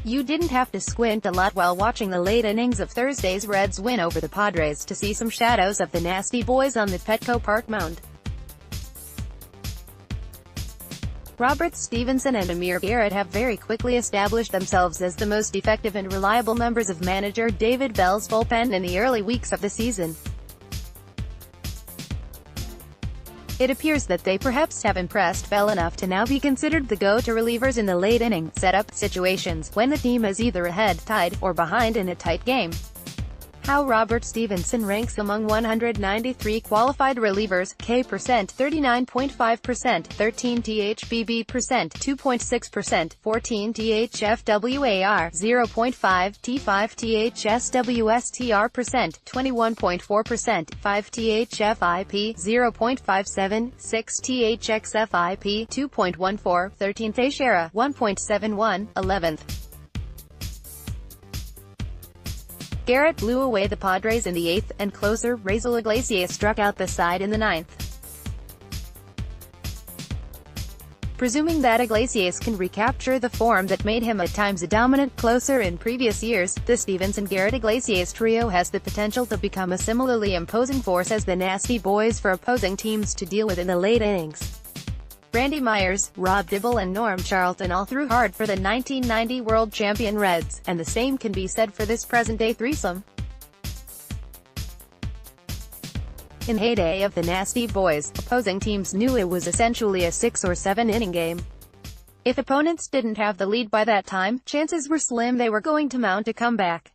You didn't have to squint a lot while watching the late innings of Thursday's Reds win over the Padres to see some shadows of the nasty boys on the Petco Park mound. Stephenson and Amir Garrett have very quickly established themselves as the most effective and reliable members of manager David Bell's bullpen in the early weeks of the season. It appears that they perhaps have impressed Bell enough to now be considered the go-to relievers in the late-inning setup situations, when the team is either ahead, tied, or behind in a tight game. How Stephenson ranks among 193 qualified relievers, K percent 39.5%, 13 THBB percent 2.6%, 14 THFWAR 0.5, T5 THSWSTR percent 21.4%, 5 THFIP 0.57, 6 THXFIP 2.14, 13 Teixeira 1.71, 11th. Garrett blew away the Padres in the 8th, and closer, Raisel Iglesias struck out the side in the 9th. Presuming that Iglesias can recapture the form that made him at times a dominant closer in previous years, the Stephenson-Garrett-Iglesias trio has the potential to become a similarly imposing force as the nasty boys for opposing teams to deal with in the late innings. Randy Myers, Rob Dibble and Norm Charlton all threw hard for the 1990 world champion Reds, and the same can be said for this present-day threesome. In heyday of the nasty boys, opposing teams knew it was essentially a 6 or 7 inning game. If opponents didn't have the lead by that time, chances were slim they were going to mount a comeback.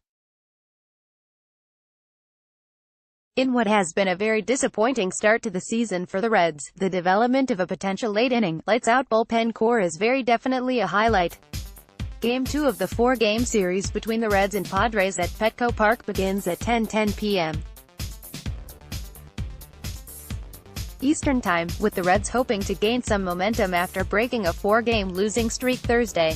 In what has been a very disappointing start to the season for the Reds, the development of a potential late-inning, lights-out bullpen core is very definitely a highlight. Game 2 of the 4-game series between the Reds and Padres at Petco Park begins at 10:10 p.m. Eastern Time, with the Reds hoping to gain some momentum after breaking a 4-game losing streak Thursday.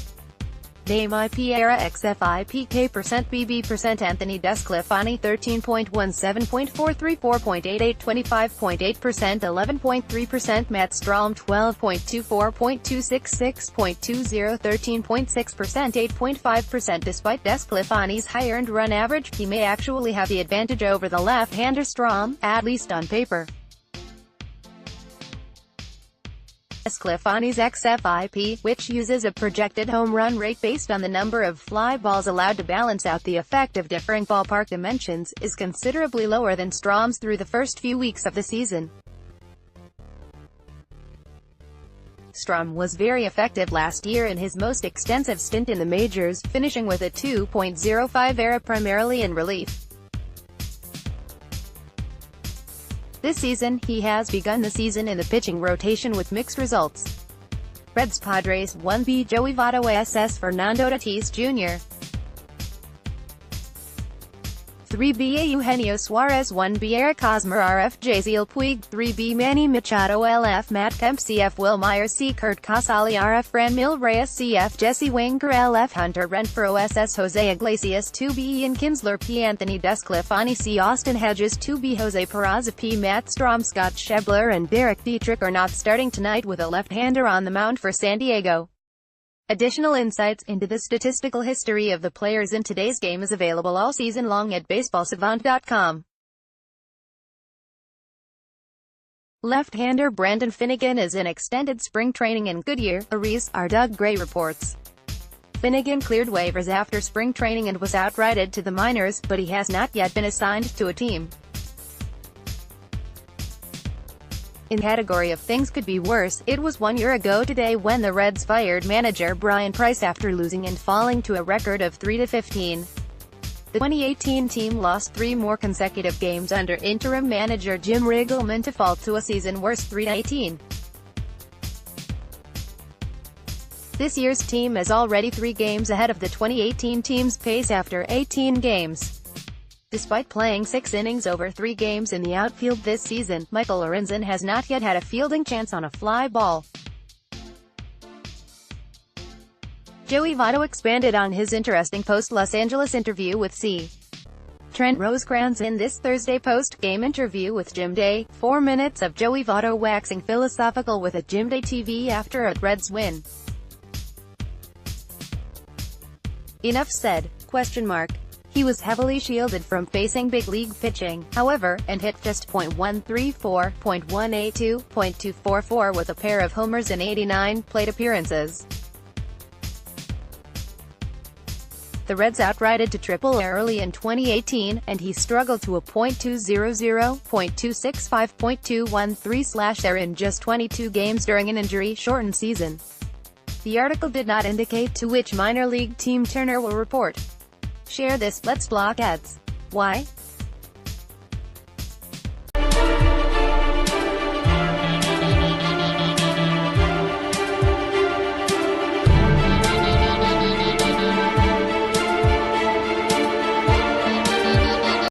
Name IP era XFIP K percent BB percent Anthony Desclafani 13.17.434.88 25.8% 11.3% Matt Strahm 12.24.266.20 13.6% 8.5%. Despite Desclafani's high earned run average, he may actually have the advantage over the left-hander Strahm, at least on paper. Desclafani's XFIP, which uses a projected home run rate based on the number of fly balls allowed to balance out the effect of differing ballpark dimensions, is considerably lower than Strahm's through the first few weeks of the season. Strahm was very effective last year in his most extensive stint in the majors, finishing with a 2.05 ERA primarily in relief. This season, he has begun the season in the pitching rotation with mixed results. Reds Padres 1B Joey Votto SS Fernando Tatis Jr. 3B Eugenio Suarez 1B Eric Hosmer RF Jaziel Puig 3B Manny Machado LF Matt Kemp CF Will Myers C Kurt Casali RF Franmil Reyes CF Jesse Winger LF Hunter Renfroe SS Jose Iglesias 2B Ian Kinsler P Anthony Desclafani C Austin Hedges 2B Jose Peraza P Matt Strahm Scott Schebler and Derek Dietrich are not starting tonight with a left-hander on the mound for San Diego. Additional insights into the statistical history of the players in today's game is available all season long at baseballsavant.com. Left-hander Brandon Finnegan is in extended spring training in Goodyear, Ariz, our Doug Gray reports. Finnegan cleared waivers after spring training and was outrighted to the minors, but he has not yet been assigned to a team. In category of things could be worse, it was 1 year ago today when the Reds fired manager Brian Price after losing and falling to a record of 3-15. The 2018 team lost 3 more consecutive games under interim manager Jim Riggleman to fall to a season-worst 3-18. This year's team is already 3 games ahead of the 2018 team's pace after 18 games. Despite playing 6 innings over 3 games in the outfield this season, Michael Lorenzen has not yet had a fielding chance on a fly ball. Joey Votto expanded on his interesting post-Los Angeles interview with C. Trent Rosecrans in this Thursday post-game interview with Jim Day, 4 minutes of Joey Votto waxing philosophical with a Jim Day TV after a Reds win. Enough said. He was heavily shielded from facing big league pitching, however, and hit just .134, .182, .244 with a pair of homers in 89 plate appearances. The Reds outrighted to Triple-A early in 2018, and he struggled to a .200, .265, .213/ERA in just 22 games during an injury-shortened season. The article did not indicate to which minor league team Turner will report. Share this, let's block ads. Why?